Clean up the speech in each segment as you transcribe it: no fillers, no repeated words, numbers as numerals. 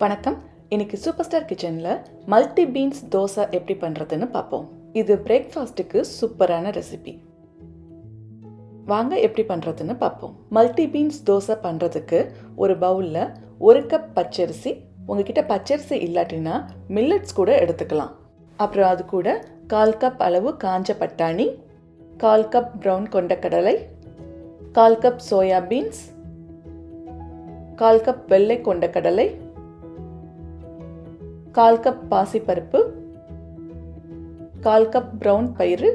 வணக்கம். இன்னைக்கு super star கிச்சனில் மல்டி பீன்ஸ் தோசை எப்படி பண்ணுறதுன்னு பார்ப்போம். இது பிரேக்ஃபாஸ்ட்டுக்கு சூப்பரான ரெசிபி. வாங்க எப்படி பண்ணுறதுன்னு பார்ப்போம். மல்டி பீன்ஸ் தோசை பண்ணுறதுக்கு ஒரு பவுலில் 1 கப் பச்சரிசி, உங்ககிட்ட பச்சரிசி இல்லாட்டினா மில்லட்ஸ் கூட எடுத்துக்கலாம். அப்புறம் அது கூட 1/4 கப் அளவு காஞ்ச பட்டாணி, 1/4 கப் ப்ரௌன் கொண்டக்கடலை, 1/4 கப் சோயா பீன்ஸ், 1/4 கப் வெள்ளை கொண்டக்கடலை, 1/4 கப் பாசிப்பருப்பு, 1/4 கப் ப்ரௌன் பயிறு,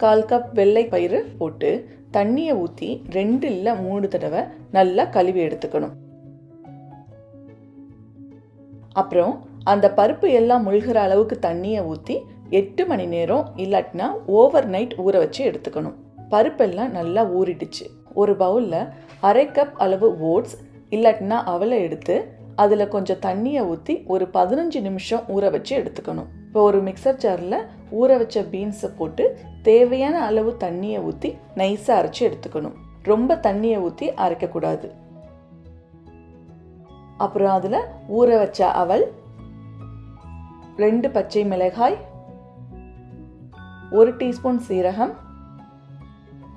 1/4 கப் வெள்ளை பயிறு போட்டு தண்ணியை ஊற்றி 2 இல்லை 3 தடவை நல்லா கழுவி எடுத்துக்கணும். அப்புறம் அந்த பருப்பு எல்லாம் முழுகிற அளவுக்கு தண்ணியை ஊற்றி 8 மணி நேரம் இல்லாட்டினா ஓவர் நைட் ஊற வச்சு எடுத்துக்கணும். பருப்பெல்லாம் நல்லா ஊறிடுச்சு. ஒரு பவுலில் 1/2 கப் அளவு ஓட்ஸ் இல்லாட்டினா அவலை எடுத்து அதில் கொஞ்சம் தண்ணியை ஊற்றி ஒரு 15 நிமிஷம் ஊற வச்சு எடுத்துக்கணும். இப்போ ஒரு மிக்சர் ஜாரில் ஊற வச்ச பீன்ஸை போட்டு தேவையான அளவு தண்ணியை ஊற்றி நைஸாக அரைச்சி எடுத்துக்கணும். ரொம்ப தண்ணியை ஊற்றி அரைக்கக்கூடாது. அப்புறம் அதில் ஊற வச்ச அவல், 2 பச்சை மிளகாய், 1 டீஸ்பூன் சீரகம்,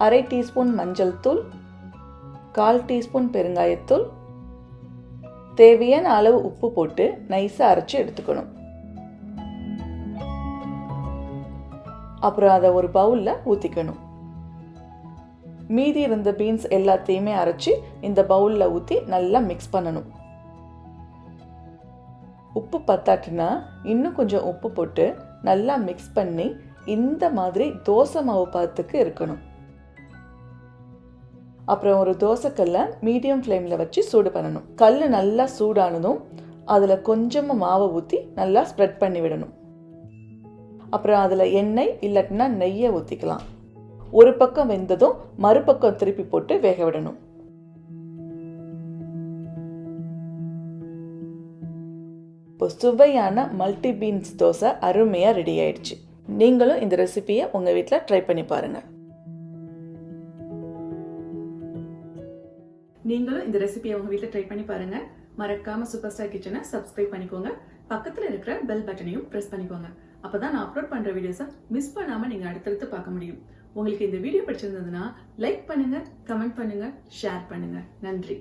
1/2 டீஸ்பூன் மஞ்சள் தூள், 1/4 டீஸ்பூன் பெருங்காயத்தூள், தேவையான அளவு உப்பு போட்டு நைஸாக அரைச்சி எடுத்துக்கணும். அப்புறம் அதை ஒரு பவுலில் ஊற்றிக்கணும். மீதி இருந்த பீன்ஸ் எல்லாத்தையுமே அரைச்சி இந்த பவுலில் ஊற்றி நல்லா மிக்ஸ் பண்ணணும். உப்பு பத்தாட்டினா இன்னும் கொஞ்சம் உப்பு போட்டு நல்லா மிக்ஸ் பண்ணி இந்த மாதிரி தோசை மாவு பதத்துக்கு இருக்கணும். அப்புறம் ஒரு தோசைக்கல்லை மீடியம் ஃப்ளேமில் வச்சு சூடு பண்ணணும். கல் நல்லா சூடானதும் அதில் கொஞ்சமாக மாவை ஊற்றி நல்லா ஸ்ப்ரெட் பண்ணி விடணும். அப்புறம் அதில் எண்ணெய் இல்லாட்டினா நெய்யை ஊற்றிக்கலாம். ஒரு பக்கம் வெந்ததும் மறுபக்கம் திருப்பி போட்டு வேக விடணும். இப்போ சுவையான மல்டி பீன்ஸ் தோசை அருமையாக ரெடி ஆயிடுச்சு. நீங்களும் இந்த ரெசிபியை உங்கள் வீட்டில் ட்ரை பண்ணி பாருங்கள். நீங்களும் இந்த ரெசிபியை உங்க வீட்டில் ட்ரை பண்ணி பாருங்க. மறக்காம சூப்பர் ஸ்டார் கிச்சனை சப்ஸ்கிரைப் பண்ணிக்கோங்க. பக்கத்தில் இருக்கிற பெல் பட்டனையும் பிரஸ் பண்ணிக்கோங்க. அப்பதான் நான் அப்லோட் பண்ற வீடியோஸை மிஸ் பண்ணாம நீங்க அடுத்தடுத்து பார்க்க முடியும். உங்களுக்கு இந்த வீடியோ பிடிச்சிருந்ததுன்னா லைக் பண்ணுங்க, கமெண்ட் பண்ணுங்க, ஷேர் பண்ணுங்க. நன்றி.